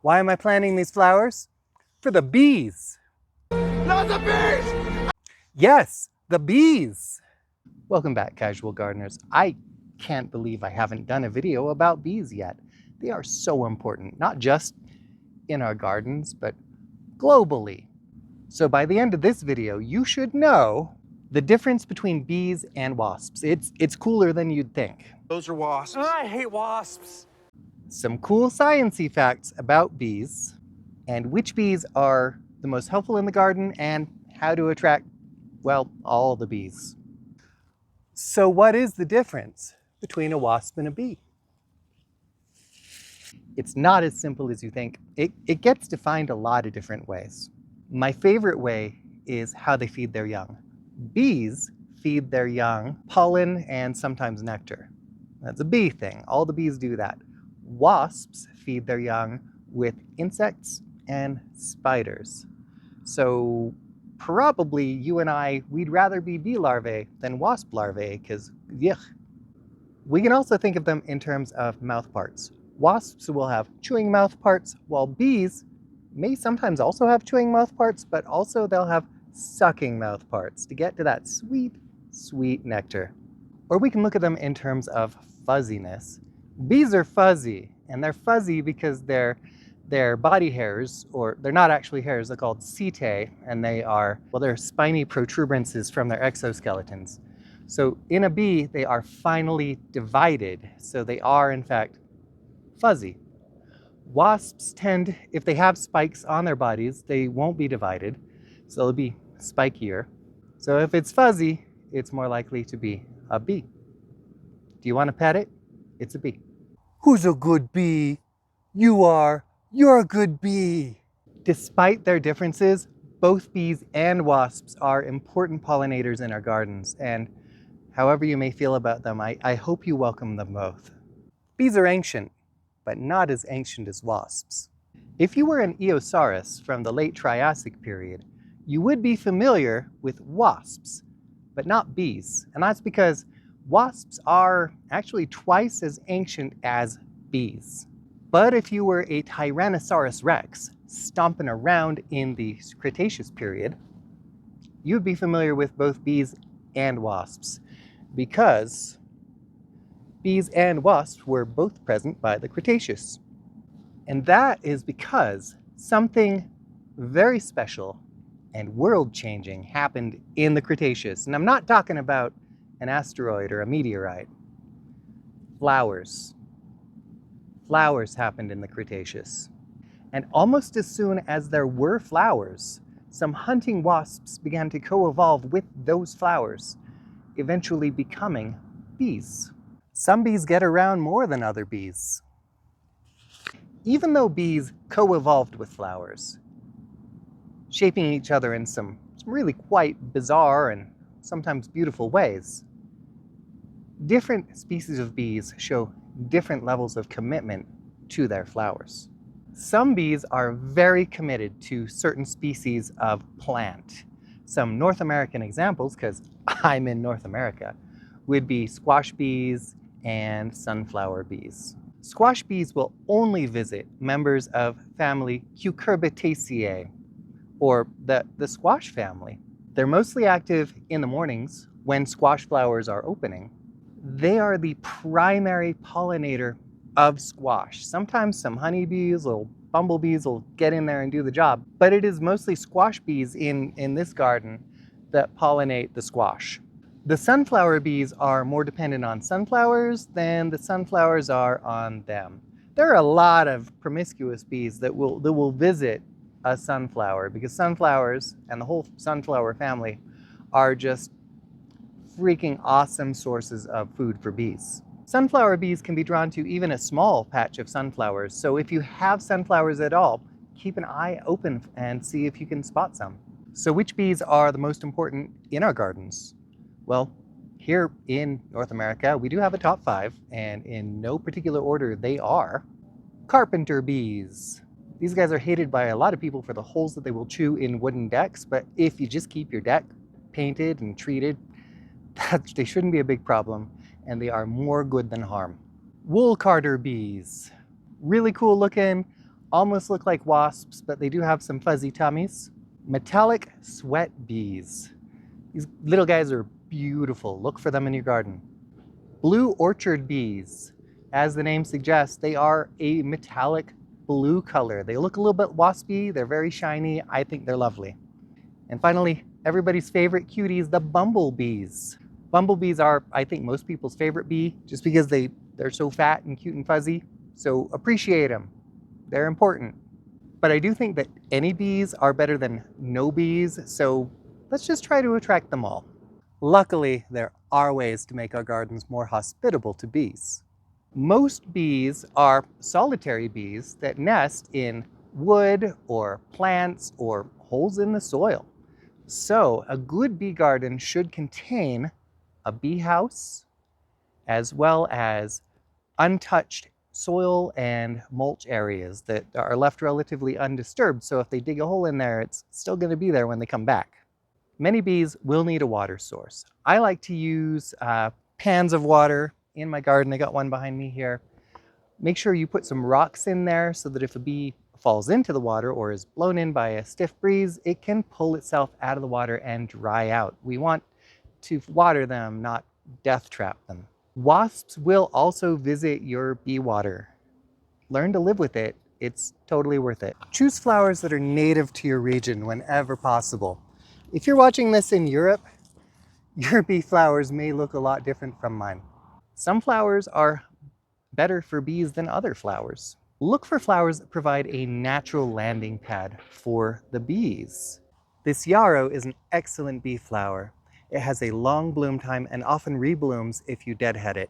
Why am I planting these flowers? For the bees. Not the bees! Yes, the bees. Welcome back, casual gardeners. I can't believe I haven't done a video about bees yet. They are so important, not just in our gardens, but globally. So by the end of this video, you should know the difference between bees and wasps. It's cooler than you'd think. Those are wasps. I hate wasps. Some cool science-y facts about bees, and which bees are the most helpful in the garden, and how to attract, well, all the bees. So what is the difference between a wasp and a bee? It's not as simple as you think. It gets defined a lot of different ways. My favorite way is how they feed their young. Bees feed their young pollen and sometimes nectar. That's a bee thing. All the bees do that. Wasps feed their young with insects and spiders. So probably you and I, we'd rather be bee larvae than wasp larvae, because yuck. We can also think of them in terms of mouth parts. Wasps will have chewing mouth parts, while bees may sometimes also have chewing mouth parts, but also they'll have sucking mouth parts to get to that sweet, sweet nectar. Or we can look at them in terms of fuzziness. Bees are fuzzy, and they're fuzzy because their body hairs, or they're not actually hairs, they're called setae, and they're spiny protuberances from their exoskeletons. So in a bee, they are finely divided, so they are in fact fuzzy. Wasps tend, if they have spikes on their bodies, they won't be divided, so they'll be spikier. So if it's fuzzy, it's more likely to be a bee. Do you want to pet it? It's a bee. Who's a good bee? You are. You're a good bee. Despite their differences, both bees and wasps are important pollinators in our gardens, and however you may feel about them, I hope you welcome them both. Bees are ancient, but not as ancient as wasps. If you were an Eosaurus from the late Triassic period, you would be familiar with wasps, but not bees. And that's because wasps are actually twice as ancient as bees. But if you were a Tyrannosaurus rex stomping around in the Cretaceous period, you'd be familiar with both bees and wasps, because bees and wasps were both present by the Cretaceous. And that is because something very special and world-changing happened in the Cretaceous. And I'm not talking about an asteroid or a meteorite. Flowers. Flowers happened in the Cretaceous. And almost as soon as there were flowers, some hunting wasps began to co-evolve with those flowers, eventually becoming bees. Some bees get around more than other bees. Even though bees co-evolved with flowers, shaping each other in some really quite bizarre and sometimes beautiful ways, different species of bees show different levels of commitment to their flowers. Some bees are very committed to certain species of plant. Some North American examples, because I'm in North America, would be squash bees and sunflower bees. Squash bees will only visit members of family Cucurbitaceae, or the squash family. They're mostly active in the mornings when squash flowers are opening. They are the primary pollinator of squash. Sometimes some honeybees, little bumblebees will get in there and do the job, but it is mostly squash bees in this garden that pollinate the squash. The sunflower bees are more dependent on sunflowers than the sunflowers are on them. There are a lot of promiscuous bees that will visit a sunflower, because sunflowers and the whole sunflower family are just freaking awesome sources of food for bees. Sunflower bees can be drawn to even a small patch of sunflowers, so if you have sunflowers at all, keep an eye open and see if you can spot some. So which bees are the most important in our gardens? Well, here in North America, we do have a top 5, and in no particular order they are carpenter bees. These guys are hated by a lot of people for the holes that they will chew in wooden decks, but if you just keep your deck painted and treated, they shouldn't be a big problem, and they are more good than harm. Wool carder bees. Really cool looking, almost look like wasps, but they do have some fuzzy tummies. Metallic sweat bees. These little guys are beautiful. Look for them in your garden. Blue orchard bees. As the name suggests, they are a metallic blue color. They look a little bit waspy. They're very shiny. I think they're lovely. And finally, everybody's favorite cuties, the bumblebees. Bumblebees are, I think, most people's favorite bee just because they're so fat and cute and fuzzy. So appreciate them. They're important. But I do think that any bees are better than no bees, so let's just try to attract them all. Luckily, there are ways to make our gardens more hospitable to bees. Most bees are solitary bees that nest in wood or plants or holes in the soil. So a good bee garden should contain a bee house as well as untouched soil and mulch areas that are left relatively undisturbed. So if they dig a hole in there, it's still going to be there when they come back. Many bees will need a water source. I like to use pans of water in my garden. I got one behind me here. Make sure you put some rocks in there so that if a bee falls into the water or is blown in by a stiff breeze, it can pull itself out of the water and dry out. We want to water them, not death trap them. Wasps will also visit your bee water. Learn to live with it. It's totally worth it. Choose flowers that are native to your region whenever possible. If you're watching this in Europe, your bee flowers may look a lot different from mine. Some flowers are better for bees than other flowers. Look for flowers that provide a natural landing pad for the bees. This yarrow is an excellent bee flower. It has a long bloom time and often reblooms if you deadhead it.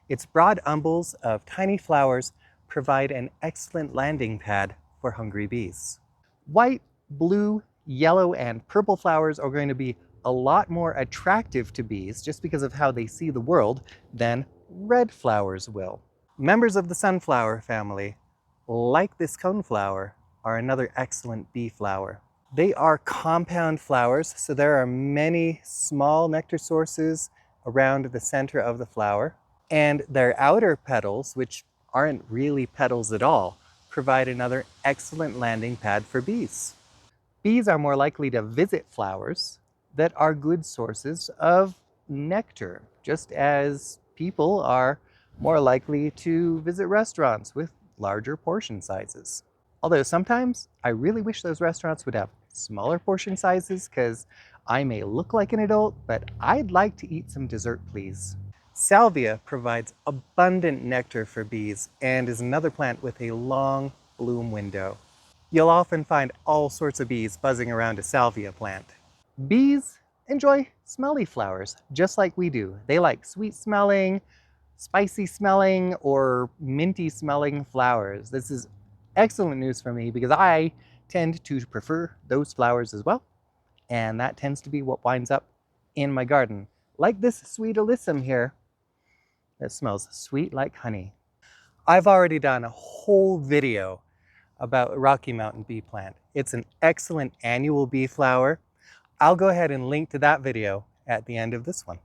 Its broad umbels of tiny flowers provide an excellent landing pad for hungry bees. White, blue, yellow, and purple flowers are going to be a lot more attractive to bees just because of how they see the world than red flowers will. Members of the sunflower family, like this coneflower, are another excellent bee flower. They are compound flowers, so there are many small nectar sources around the center of the flower, and their outer petals, which aren't really petals at all, provide another excellent landing pad for bees. Bees are more likely to visit flowers that are good sources of nectar, just as people are more likely to visit restaurants with larger portion sizes. Although sometimes I really wish those restaurants would have smaller portion sizes because I may look like an adult, but I'd like to eat some dessert, please. Salvia provides abundant nectar for bees and is another plant with a long bloom window. You'll often find all sorts of bees buzzing around a salvia plant. Bees enjoy smelly flowers just like we do. They like sweet smelling, spicy smelling, or minty smelling flowers. This is excellent news for me because I tend to prefer those flowers as well, and that tends to be what winds up in my garden. Like this sweet alyssum here that smells sweet like honey. I've already done a whole video about Rocky Mountain bee plant. It's an excellent annual bee flower. I'll go ahead and link to that video at the end of this one.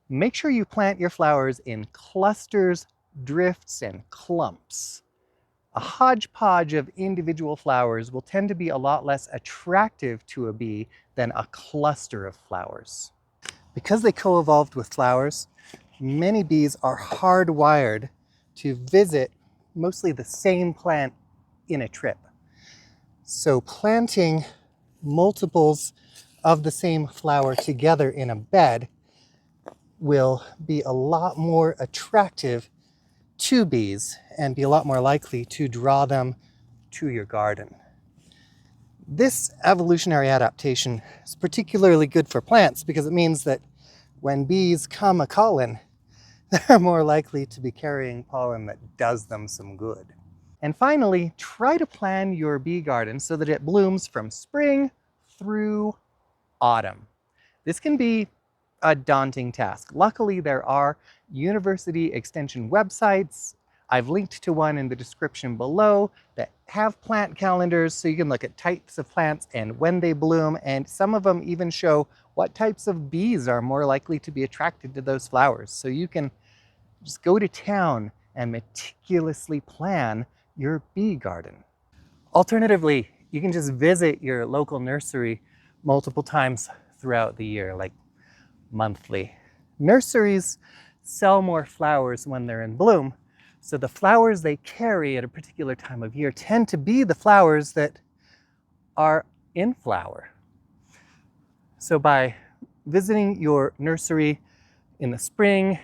Make sure you plant your flowers in clusters, drifts, and clumps. A hodgepodge of individual flowers will tend to be a lot less attractive to a bee than a cluster of flowers. Because they co-evolved with flowers, many bees are hardwired to visit mostly the same plant in a trip. So planting multiples of the same flower together in a bed will be a lot more attractive to bees and be a lot more likely to draw them to your garden. This evolutionary adaptation is particularly good for plants because it means that when bees come a-calling, they're more likely to be carrying pollen that does them some good. And finally, try to plan your bee garden so that it blooms from spring through autumn. This can be a daunting task. Luckily, there are university extension websites. I've linked to one in the description below that have plant calendars so you can look at types of plants and when they bloom, and some of them even show what types of bees are more likely to be attracted to those flowers. So you can just go to town and meticulously plan your bee garden. Alternatively, you can just visit your local nursery multiple times throughout the year, like monthly. Nurseries sell more flowers when they're in bloom, so the flowers they carry at a particular time of year tend to be the flowers that are in flower. So by visiting your nursery in the spring,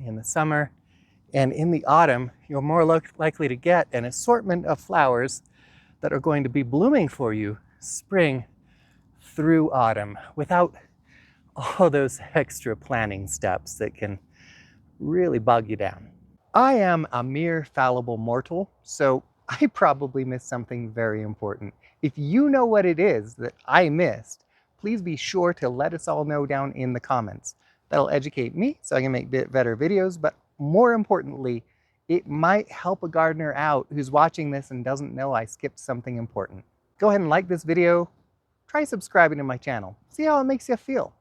in the summer, and in the autumn, you're more likely to get an assortment of flowers that are going to be blooming for you spring through autumn without all those extra planning steps that can really bog you down. I am a mere fallible mortal, so I probably missed something very important. If you know what it is that I missed, please be sure to let us all know down in the comments. That'll educate me so I can make better videos, but more importantly, it might help a gardener out who's watching this and doesn't know I skipped something important. Go ahead and like this video. Try subscribing to my channel. See how it makes you feel.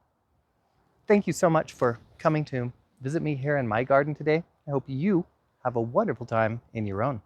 Thank you so much for coming to visit me here in my garden today. I hope you have a wonderful time in your own.